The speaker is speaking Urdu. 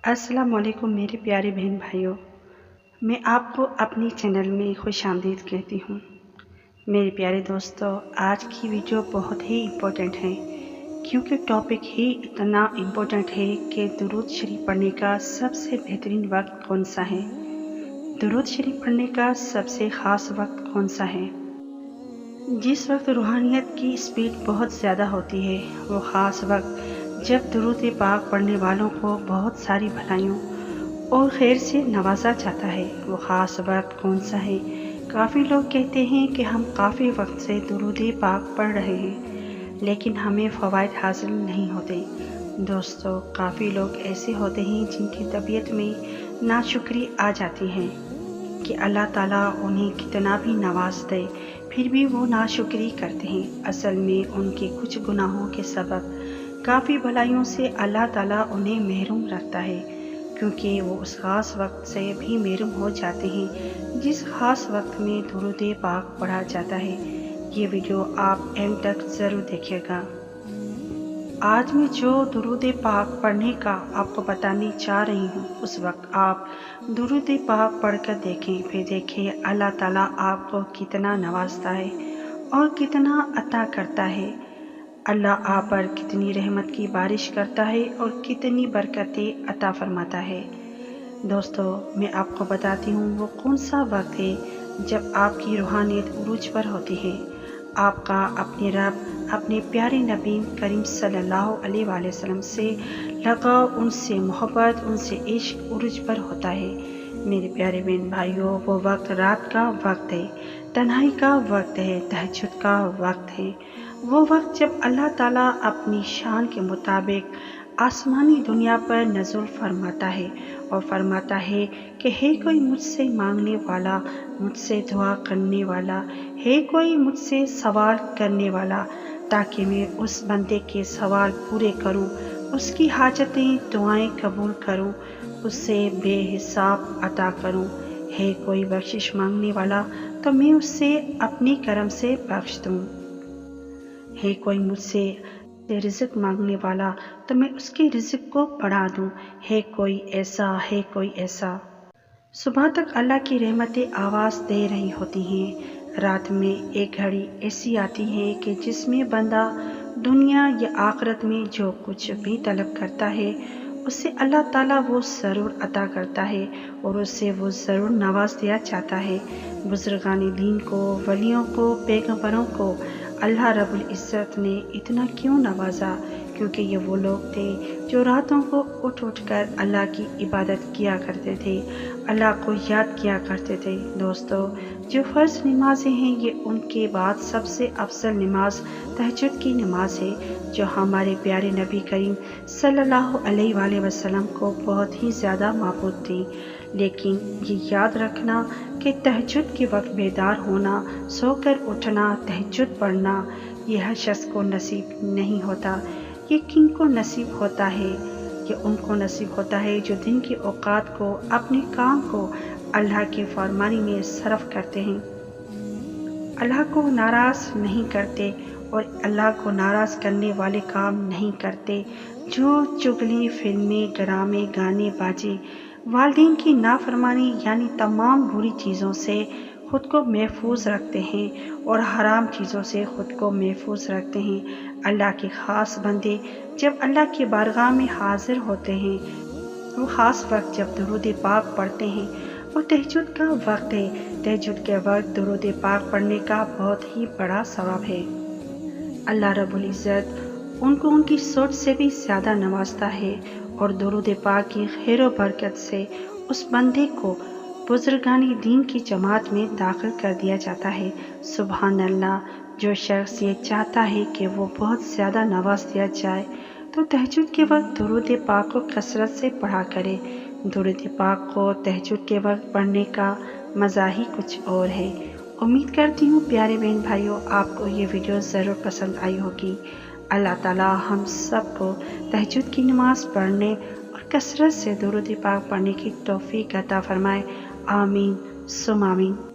السلام علیکم میرے پیارے بہن بھائیوں، میں آپ کو اپنی چینل میں خوش آمدید کہتی ہوں۔ میرے پیارے دوستو، آج کی ویڈیو بہت ہی امپورٹنٹ ہے کیونکہ ٹاپک ہی اتنا امپورٹنٹ ہے کہ درود شریف پڑھنے کا سب سے بہترین وقت کون سا ہے؟ درود شریف پڑھنے کا سب سے خاص وقت کون سا ہے؟ جس وقت روحانیت کی سپیڈ بہت زیادہ ہوتی ہے، وہ خاص وقت جب درود پاک پڑھنے والوں کو بہت ساری بھلائیوں اور خیر سے نوازا جاتا ہے، وہ خاص وقت کون سا ہے؟ کافی لوگ کہتے ہیں کہ ہم کافی وقت سے درود پاک پڑھ رہے ہیں لیکن ہمیں فوائد حاصل نہیں ہوتے۔ دوستو، کافی لوگ ایسے ہوتے ہیں جن کی طبیعت میں ناشکری آ جاتی ہے کہ اللہ تعالیٰ انہیں کتنا بھی نواز دے پھر بھی وہ ناشکری کرتے ہیں۔ اصل میں ان کے کچھ گناہوں کے سبب کافی بھلائیوں سے اللہ تعالیٰ انہیں محروم رکھتا ہے، کیونکہ وہ اس خاص وقت سے بھی محروم ہو جاتے ہیں جس خاص وقت میں درود پاک پڑھا جاتا ہے۔ یہ ویڈیو آپ اینڈ تک ضرور دیکھیے گا۔ آج میں جو درود پاک پڑھنے کا آپ کو بتانے چاہ رہی ہوں، اس وقت آپ درود پاک پڑھ کر دیکھیں، پھر دیکھیں اللہ تعالیٰ آپ کو کتنا نوازتا ہے اور کتنا عطا کرتا ہے۔ اللہ آپ پر کتنی رحمت کی بارش کرتا ہے اور کتنی برکتیں عطا فرماتا ہے۔ دوستو، میں آپ کو بتاتی ہوں وہ کون سا وقت ہے جب آپ کی روحانیت عروج پر ہوتی ہے، آپ کا اپنے رب، اپنے پیارے نبی کریم صلی اللہ علیہ وآلہ وسلم سے لگاؤ، ان سے محبت، ان سے عشق عروج پر ہوتا ہے۔ میرے پیارے بہن بھائیوں، وہ وقت رات کا وقت ہے، تنہائی کا وقت ہے، تہجد کا وقت ہے۔ وہ وقت جب اللہ تعالیٰ اپنی شان کے مطابق آسمانی دنیا پر نزول فرماتا ہے اور فرماتا ہے کہ ہے کوئی مجھ سے مانگنے والا، مجھ سے دعا کرنے والا، ہے کوئی مجھ سے سوال کرنے والا، تاکہ میں اس بندے کے سوال پورے کروں، اس کی حاجتیں دعائیں قبول کروں، اس سے بے حساب عطا کروں۔ ہے کوئی بخشش مانگنے والا تو میں اس سے اپنی کرم سے بخش دوں۔ ہے کوئی مجھ سے رزق مانگنے والا تو میں اس کے رزق کو بڑھا دوں۔ ہے کوئی ایسا۔ صبح تک اللہ کی رحمتیں آواز دے رہی ہوتی ہیں۔ رات میں ایک گھڑی ایسی آتی ہے کہ جس میں بندہ دنیا یا آخرت میں جو کچھ بھی طلب کرتا ہے اسے اللہ تعالیٰ وہ ضرور عطا کرتا ہے اور اسے وہ ضرور نواز دیا جاتا ہے۔ بزرگان دین کو، ولیوں کو، پیغمبروں کو اللہ رب العزت نے اتنا کیوں نوازا؟ کیونکہ یہ وہ لوگ تھے جو راتوں کو اٹھ کر اللہ کی عبادت کیا کرتے تھے، اللہ کو یاد کیا کرتے تھے۔ دوستو، جو فرض نمازیں ہیں، یہ ان کے بعد سب سے افضل نماز تہجد کی نماز ہے، جو ہمارے پیارے نبی کریم صلی اللہ علیہ وآلہ وسلم کو بہت ہی زیادہ محبوب تھی۔ لیکن یہ یاد رکھنا کہ تہجد کے وقت بیدار ہونا، سو کر اٹھنا، تہجد پڑھنا، یہ ہر شخص کو نصیب نہیں ہوتا۔ یہ کن کو نصیب ہوتا ہے؟ یہ ان کو نصیب ہوتا ہے جو دن کے اوقات کو، اپنے کام کو اللہ کی فرمانی میں صرف کرتے ہیں، اللہ کو ناراض نہیں کرتے اور اللہ کو ناراض کرنے والے کام نہیں کرتے، جو چغلی، فلمیں، ڈرامے، گانے بازی، والدین کی نافرمانی یعنی تمام بری چیزوں سے خود کو محفوظ رکھتے ہیں اور حرام چیزوں سے خود کو محفوظ رکھتے ہیں۔ اللہ کے خاص بندے جب اللہ کی بارگاہ میں حاضر ہوتے ہیں، وہ خاص وقت جب درود پاک پڑھتے ہیں، وہ تہجد کا وقت ہے۔ تہجد کے وقت درود پاک پڑھنے کا بہت ہی بڑا ثواب ہے۔ اللہ رب العزت ان کو ان کی سوچ سے بھی زیادہ نوازتا ہے اور درود پاک کی خیر و برکت سے اس بندے کو بزرگان دین کی جماعت میں داخل کر دیا جاتا ہے۔ سبحان اللہ! جو شخص یہ چاہتا ہے کہ وہ بہت زیادہ نواز دیا جائے تو تہجد کے وقت درود پاک کو کثرت سے پڑھا کرے۔ درود پاک کو تہجد کے وقت پڑھنے کا مزہ ہی کچھ اور ہے۔ امید کرتی ہوں پیارے بہن بھائیوں، آپ کو یہ ویڈیو ضرور پسند آئی ہوگی۔ اللہ تعالیٰ ہم سب کو تہجد کی نماز پڑھنے اور کثرت سے درود پاک پڑھنے کی توفیق عطا فرمائے۔ آمین ثم آمین۔